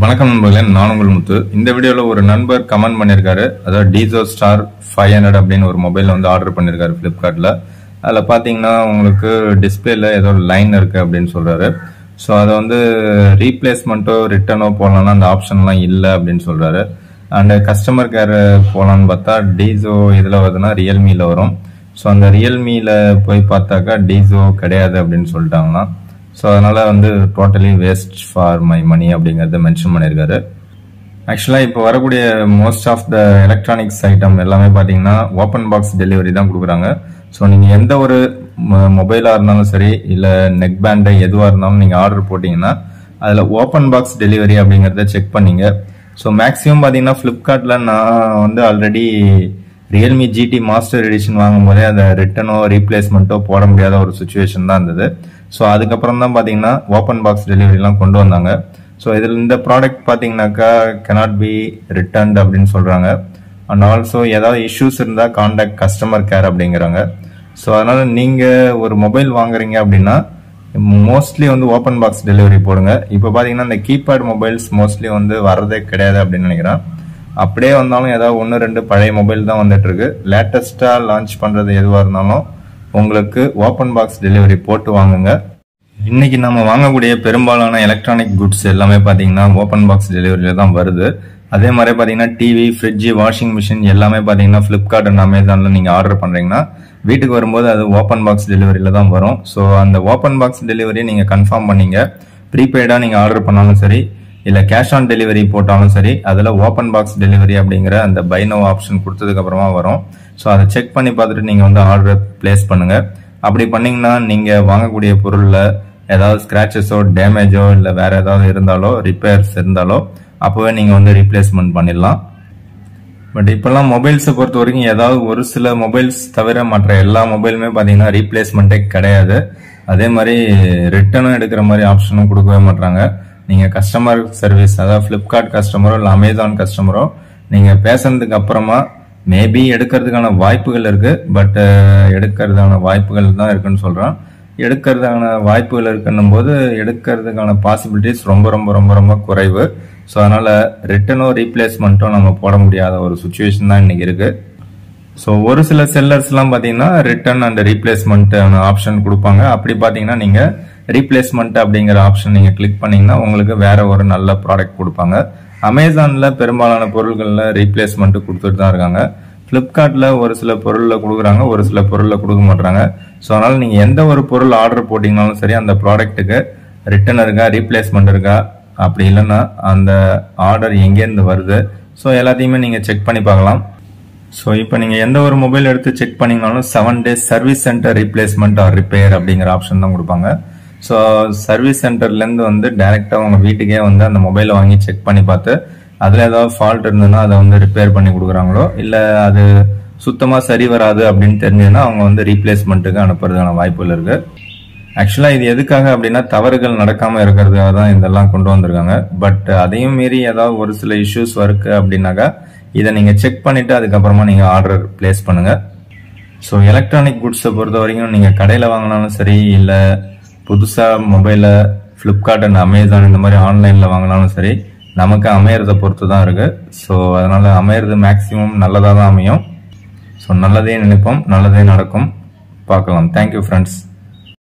வணக்கம் நண்பர்களே, நான் உங்கள் முத்து. இந்த வீடியோவில் ஒரு நண்பர் கமெண்ட் பண்ணியிருக்காரு. அதாவது டீசோ ஸ்டார் 500 அப்படின்னு ஒரு மொபைல் வந்து ஆர்டர் பண்ணியிருக்காரு ஃப்ளிப்கார்ட்டில். அதில் பார்த்தீங்கன்னா உங்களுக்கு டிஸ்பிளேல ஏதோ லைன் இருக்குது அப்படின்னு சொல்கிறாரு. ஸோ அதை வந்து ரீப்ளேஸ்மெண்ட்டோ ரிட்டர்னோ போடலாம்னா அந்த ஆப்ஷன்லாம் இல்லை அப்படின்னு சொல்கிறாரு. அண்ட் கஸ்டமர் கேர் போகலான்னு பார்த்தா டீசோ இதில் வருதுன்னா ரியல்மியில் வரும். ஸோ அந்த ரியல்மியில் போய் பார்த்தாக்கா டீசோ கிடையாது அப்படின்னு சொல்லிட்டாங்கன்னா, ஸோ அதனால் வந்து totally waste for my money அப்படிங்கிறத மென்ஷன் பண்ணியிருக்காரு. ஆக்சுவலாக இப்போ வரக்கூடிய most of the electronics item எல்லாமே பார்த்தீங்கன்னா ஓப்பன் பாக்ஸ் டெலிவரி தான் கொடுக்குறாங்க. ஸோ நீங்கள் எந்த ஒரு மொபைலாக இருந்தாலும் சரி, இல்லை நெக் பேண்டு எதுவாக இருந்தாலும் நீங்கள் ஆர்டர் போட்டிங்கன்னா அதில் ஓப்பன் பாக்ஸ் டெலிவரி அப்படிங்கிறத செக் பண்ணிங்க. ஸோ மேக்ஸிமம் பார்த்தீங்கன்னா ஃப்ளிப்கார்ட்டில் நான் வந்து already Realme GT Master Edition வாங்கும் போதே அதை ரிட்டனோ ரீப்ளேஸ்மெண்ட்டோ போட முடியாத ஒரு சுச்சுவேஷன் தான் இருந்தது. ஸோ அதுக்கப்புறம் தான் பார்த்தீங்கன்னா ஓப்பன் பாக்ஸ் டெலிவரிலாம் கொண்டு வந்தாங்க. ஸோ இதில் இந்த ப்ராடக்ட் பார்த்தீங்கன்னாக்கா cannot பி ரிட்டர்ன்ட் அப்படின்னு சொல்கிறாங்க. அண்ட் ஆல்சோ ஏதாவது இஷ்யூஸ் இருந்தால் கான்டாக்ட் கஸ்டமர் கேர் அப்படிங்கிறாங்க. ஸோ அதனால் நீங்கள் ஒரு மொபைல் வாங்குறீங்க அப்படின்னா மோஸ்ட்லி வந்து ஓப்பன் பாக்ஸ் டெலிவரி போடுங்க. இப்போ பார்த்தீங்கன்னா இந்த கீபேட் மொபைல்ஸ் மோஸ்ட்லி வந்து வர்றதே கிடையாது அப்படின்னு நினைக்கிறேன். அப்படியே வந்தாலும் ஏதாவது 1-2 பழைய மொபைல் தான் வந்துட்டு இருக்கு. லேட்டஸ்டாக லான்ச் பண்ணுறது எதுவாக இருந்தாலும் உங்களுக்கு ஓப்பன் பாக்ஸ் டெலிவரி போட்டு வாங்குங்க. இன்னைக்கு நம்ம வாங்கக்கூடிய பெரும்பாலான எலக்ட்ரானிக் குட்ஸ் எல்லாமே பார்த்தீங்கன்னா ஓப்பன் பாக்ஸ் டெலிவரியில தான் வருது. அதே மாதிரி பார்த்தீங்கன்னா டிவி, ஃப்ரிட்ஜ், வாஷிங் மிஷின் எல்லாமே பார்த்தீங்கன்னா ஃப்ளிப்கார்ட் அண்ட் அமேசானில் நீங்கள் ஆர்டர் பண்ணுறீங்கன்னா வீட்டுக்கு வரும்போது அது ஓப்பன் பாக்ஸ் டெலிவரியில தான் வரும். ஸோ அந்த ஓப்பன் பாக்ஸ் டெலிவரி நீங்கள் கன்ஃபார்ம் பண்ணீங்க. ப்ரீபெய்டாக நீங்கள் ஆர்டர் பண்ணாலும் சரி, இல்லை கேஷ் ஆன் டெலிவரி போட்டாலும் சரி, அதில் ஓப்பன் பாக்ஸ் டெலிவரி அப்படிங்கிற அந்த பை நோ ஆப்ஷன் கொடுத்ததுக்கு அப்புறமா வரும். ஸோ அதை செக் பண்ணி பார்த்துட்டு நீங்கள் வந்து ஆர்டர் பிளேஸ் பண்ணுங்க. அப்படி பண்ணீங்கன்னா நீங்கள் வாங்கக்கூடிய பொருளில் ஏதாவது ஸ்கிராச்சஸோ டேமேஜோ இல்லை வேற ஏதாவது இருந்தாலோ ரிப்பேர்ஸ் இருந்தாலோ அப்போவே நீங்கள் வந்து ரீப்ளேஸ்மெண்ட் பண்ணிடலாம். பட் இப்போல்லாம் மொபைல்ஸை பொறுத்த வரைக்கும் ஏதாவது ஒரு சில மொபைல்ஸ் தவிர மற்ற எல்லா மொபைலுமே பார்த்தீங்கன்னா ரீப்ளேஸ்மெண்ட்டே கிடையாது. அதே மாதிரி ரிட்டர்னும் எடுக்கிற மாதிரி ஆப்ஷனும் கொடுக்கவே மாட்டாங்க. நீங்கள் கஸ்டமர் சர்வீஸ், அதாவது ஃப்ளிப்கார்ட் கஸ்டமரோ இல்லை அமேசான் கஸ்டமரோ நீங்கள் பேசுனதுக்கு அப்புறமா மேபி எடுக்கிறதுக்கான வாய்ப்புகள் இருக்கு. பட் எடுக்கிறதுக்கான வாய்ப்புகள் தான் இருக்குன்னு சொல்கிறேன். எடுக்கிறதுக்கான வாய்ப்புகள் இருக்குன்னும் போது எடுக்கிறதுக்கான பாசிபிலிட்டிஸ் ரொம்ப ரொம்ப ரொம்ப ரொம்ப குறைவு. ஸோ அதனால ரிட்டனோ ரீப்ளேஸ்மெண்ட்டோ நம்ம போட முடியாத ஒரு சுச்சுவேஷன் தான் இன்னைக்கு இருக்கு. ஸோ ஒரு சில செல்லர்ஸ்லாம் பார்த்தீங்கன்னா ரிட்டர்ன் அண்ட் ரீப்ளேஸ்மெண்ட் ஆப்ஷன் கொடுப்பாங்க. அப்படி பார்த்தீங்கன்னா நீங்கள் ரீப்ளேஸ்மெண்ட் அப்படிங்கிற ஆப்ஷன் நீங்கள் கிளிக் பண்ணீங்கன்னா உங்களுக்கு வேற ஒரு நல்ல ப்ராடக்ட் கொடுப்பாங்க. அமேசானில் பெரும்பாலான பொருட்களில் ரீப்ளேஸ்மெண்ட் கொடுத்துட்டு தான் இருக்காங்க. ஃப்ளிப்கார்ட்டில் ஒரு சில பொருளில் கொடுக்குறாங்க, ஒரு சில பொருளில் கொடுக்க மாட்டாங்க. ஸோ அதனால் நீங்கள் எந்த ஒரு பொருள் ஆர்டர் போட்டிங்கனாலும் சரி, அந்த ப்ராடக்ட்டுக்கு ரிட்டர்ன் இருக்கா, ரீப்ளேஸ்மெண்ட் இருக்கா, அப்படி இல்லைன்னா அந்த ஆர்டர் எங்கேருந்து வருது, ஸோ எல்லாத்தையுமே நீங்கள் செக் பண்ணி பார்க்கலாம். ஸோ இப்போ நீங்கள் எந்த ஒரு மொபைல் எடுத்து செக் பண்ணிங்கனாலும் 7 days service center replacement or repair அப்படிங்கிற ஆப்ஷன் தான் கொடுப்பாங்க. ஸோ சர்வீஸ் சென்டர்லேருந்து வந்து டைரெக்டாக உங்கள் வீட்டுக்கே வந்து அந்த மொபைலை வாங்கி செக் பண்ணி பார்த்து அதில் ஏதாவது ஃபால்ட் இருந்ததுன்னா அதை வந்து ரிப்பேர் பண்ணி கொடுக்குறாங்களோ, இல்லை அது சுத்தமாக சரி வராது அப்படின்னு தெரிஞ்சதுன்னா அவங்க வந்து ரீப்ளேஸ்மெண்ட்டுக்கு அனுப்புறதுக்கான வாய்ப்புகள் இருக்கு. ஆக்சுவலாக இது எதுக்காக அப்படின்னா தவறுகள் நடக்காமல் இருக்கிறதுக்காக தான் இதெல்லாம் கொண்டு வந்திருக்காங்க. பட் அதையும் மீறி ஏதாவது ஒரு சில இஷ்யூஸ் இருக்கு அப்படின்னாக்கா இதை நீங்கள் செக் பண்ணிட்டு அதுக்கப்புறமா நீங்கள் ஆர்டர் பிளேஸ் பண்ணுங்க. ஸோ எலக்ட்ரானிக் குட்ஸை பொறுத்த வரைக்கும் நீங்கள் கடையில் வாங்கினாலும் சரி, இல்லை புதுசாக மொபைலை ஃப்ளிப்கார்ட் அண்ட் அமேசான் இந்த மாதிரி ஆன்லைனில் வாங்கினாலும் சரி, நமக்கு அமையறதை பொறுத்து தான் இருக்கு. ஸோ அதனால அமையறது மேக்சிமம் நல்லதாக தான் அமையும். ஸோ நல்லதே நினைப்போம், நல்லதே நடக்கும். பார்க்கலாம். Thank you friends.